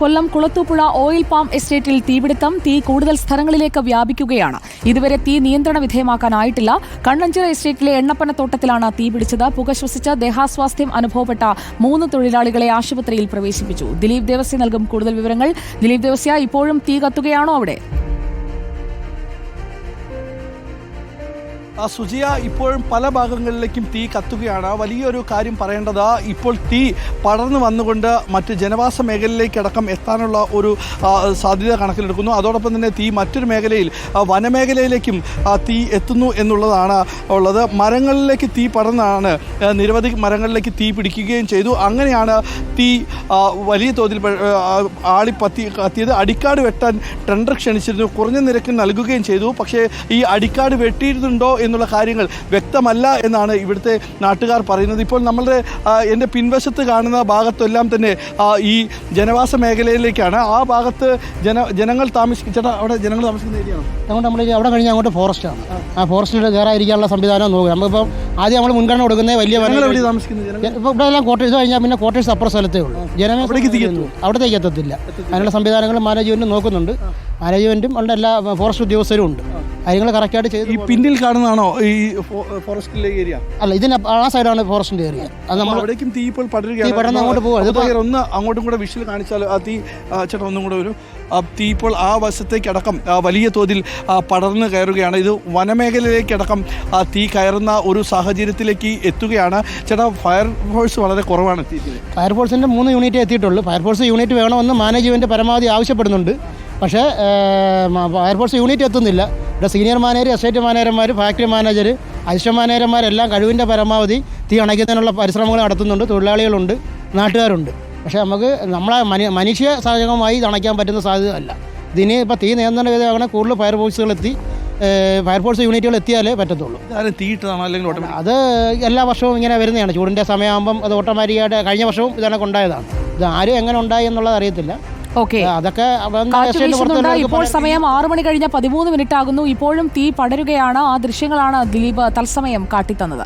കൊല്ലം Kulathupuzha oil palm എസ്റ്റേറ്റിൽ തീപിടുത്തം. തീ കൂടുതൽ സ്ഥലങ്ങളിലേക്ക് വ്യാപിക്കുകയാണ്. ഇതുവരെ തീ നിയന്ത്രണ വിധേയമാക്കാനായിട്ടില്ല. കണ്ണഞ്ചിറ എസ്റ്റേറ്റിലെ എണ്ണപ്പനത്തോട്ടത്തിലാണ് തീപിടിച്ചത്. പുക ശ്വസിച്ച് ദേഹാസ്വാസ്ഥ്യം അനുഭവപ്പെട്ട 3 തൊഴിലാളികളെ ആശുപത്രിയിൽ പ്രവേശിപ്പിച്ചു. ദിലീപ് ദേവസ്യ നൽകും കൂടുതൽ വിവരങ്ങൾ. ദിലീപ് ദേവസ്യ, ഇപ്പോഴും തീ കത്തുകയാണോ അവിടെ? സുജിയ, ഇപ്പോഴും പല ഭാഗങ്ങളിലേക്കും തീ കത്തുകയാണ്. വലിയൊരു കാര്യം പറയേണ്ടത്, ഇപ്പോൾ തീ പടർന്നു വന്നുകൊണ്ട് മറ്റ് ജനവാസ മേഖലയിലേക്കടക്കം എത്താനുള്ള ഒരു സാധ്യത കണക്കിലെടുക്കുന്നു. അതോടൊപ്പം തന്നെ തീ മറ്റൊരു മേഖലയിൽ വനമേഖലയിലേക്കും തീ എത്തുന്നു എന്നുള്ളതാണ് ഉള്ളത്. മരങ്ങളിലേക്ക് തീ പടർന്നാണ് നിരവധി മരങ്ങളിലേക്ക് തീ പിടിക്കുകയും ചെയ്തു. അങ്ങനെയാണ് തീ വലിയ തോതിൽ കത്തിയത്. അടിക്കാട് വെട്ടാൻ ടെൻഡർ ക്ഷണിച്ചിരുന്നു, കുറഞ്ഞ നിരക്കിൽ നൽകുകയും ചെയ്തു. പക്ഷേ ഈ അടിക്കാട് വെട്ടിയിരുന്നുണ്ടോ എന്നുള്ള കാര്യങ്ങൾ വ്യക്തമല്ല എന്നാണ് ഇവിടുത്തെ നാട്ടുകാർ പറയുന്നത്. ഇപ്പോൾ നമ്മളുടെ എൻ്റെ പിൻവശത്ത് കാണുന്ന ഭാഗത്തെല്ലാം തന്നെ ഈ ജനവാസ മേഖലയിലേക്കാണ്. ആ ഭാഗത്ത് ജനങ്ങൾ ചേട്ടാ, അവിടെ ജനങ്ങൾ താമസിക്കുന്ന ഏരിയയാണ്. അതുകൊണ്ട് നമ്മൾ അവിടെ കഴിഞ്ഞാൽ അങ്ങോട്ട് ഫോറസ്റ്റാണ്. ആ ഫോറസ്റ്റിൽ കയറാതിരിക്കാനുള്ള സംവിധാനം നോക്കുക. നമുക്കിപ്പം ആദ്യം നമ്മൾ മുൻഗണന കൊടുക്കുന്നത് വലിയ എവിടെ താമസിക്കുന്നത്? ഇപ്പോൾ ഇവിടെ എല്ലാം ക്വാർട്ടേഴ്സ് കഴിഞ്ഞാൽ പിന്നെ ക്വാർട്ടേഴ്സ് അപ്പുറ സ്ഥലത്തേ ഉള്ളൂ. ജനങ്ങൾ അവിടത്തേക്ക് എത്തത്തില്ല. അതിനുള്ള സംവിധാനങ്ങൾ മാനേജ്മെൻറ്റ് നോക്കുന്നുണ്ട്. മാനേജ്മെൻറ്റും ഉള്ള എല്ലാ ഫോറസ്റ്റ് ഉദ്യോഗസ്ഥരും ഉണ്ട്. കാര്യങ്ങൾ കറക്റ്റായിട്ട് ചെയ്ത്. ഈ പിന്നിൽ കാണുന്നതാണോ ഈ ഫോറസ്റ്റിലെ ഏരിയ? അല്ല, ഇതിന് ആ സൈഡാണ് ഫോറസ്റ്റിൻ്റെ ഏരിയ. അത് നമ്മൾ അവിടേക്കും തീ ഇപ്പോൾ പടരുകയാണ്. പടർന്ന് അങ്ങോട്ട് പോകുക. ഒന്ന് അങ്ങോട്ടും കൂടെ വിഷ്വൽ കാണിച്ചാൽ ആ തീ ചേട്ടാ ഒന്നും കൂടെ ഒരു തീ ഇപ്പോൾ ആ വശത്തേക്കടക്കം വലിയ തോതിൽ പടർന്നു കയറുകയാണ്. ഇത് വനമേഖലയിലേക്കടക്കം തീ കയറുന്ന ഒരു സാഹചര്യത്തിലേക്ക് എത്തുകയാണ്. ചേട്ടാ, ഫയർഫോഴ്സ് വളരെ കുറവാണ് എത്തിയത്. ഫയർഫോഴ്സിൻ്റെ 3 യൂണിറ്റ് എത്തിയിട്ടുള്ളൂ. ഫയർഫോഴ്സ് യൂണിറ്റ് വേണമെന്ന് മാനേജ്മെൻറ്റ് പരമാവധി ആവശ്യപ്പെടുന്നുണ്ട്. പക്ഷേ ഫയർഫോഴ്സ് യൂണിറ്റ് എത്തുന്നില്ല. ഇവിടെ സീനിയർ മാനേജർ, എസ്റ്റേറ്റ് മാനേജർമാർ, ഫാക്ടറി മാനേജർ, അസിസ്റ്റന്റ് മാനേജർമാരെല്ലാം കഴിവിൻ്റെ പരമാവധി തീ അണയ്ക്കുന്നതിനുള്ള പരിശ്രമങ്ങൾ നടത്തുന്നുണ്ട്. തൊഴിലാളികളുണ്ട്, നാട്ടുകാരുണ്ട്. പക്ഷേ നമ്മളെ മനുഷ്യ സഹജമായി അണയ്ക്കാൻ പറ്റുന്ന സാധ്യത അല്ല. ഇതിന് ഇപ്പോൾ തീ നിയന്ത്രണ വിധേയമാണ്. കൂടുതൽ ഫയർഫോഴ്സ് യൂണിറ്റുകൾ എത്തിയാലേ പറ്റത്തുള്ളൂ. തീയിട്ടതാണോ അല്ലെങ്കിൽ അത് എല്ലാ വർഷവും ഇങ്ങനെ വരുന്നതാണ്. ചൂടിൻ്റെ സമയമാകുമ്പം അത് ഓട്ടോമാറ്റിക്കായിട്ട് കഴിഞ്ഞ വർഷവും ഇതൊക്കെ ഉണ്ടായതാണ്. ഇത് ആരും എങ്ങനെ ഉണ്ടായി എന്നുള്ളത് അറിയത്തില്ല. അതൊക്കെ ഇപ്പോൾ സമയം 6 മണി കഴിഞ്ഞ 13 മിനിറ്റ് ആകുന്നു. ഇപ്പോഴും തീ പടരുകയാണ്. ആ ദൃശ്യങ്ങളാണ് ദിലീപ് തത്സമയം കാട്ടിത്തന്നത്.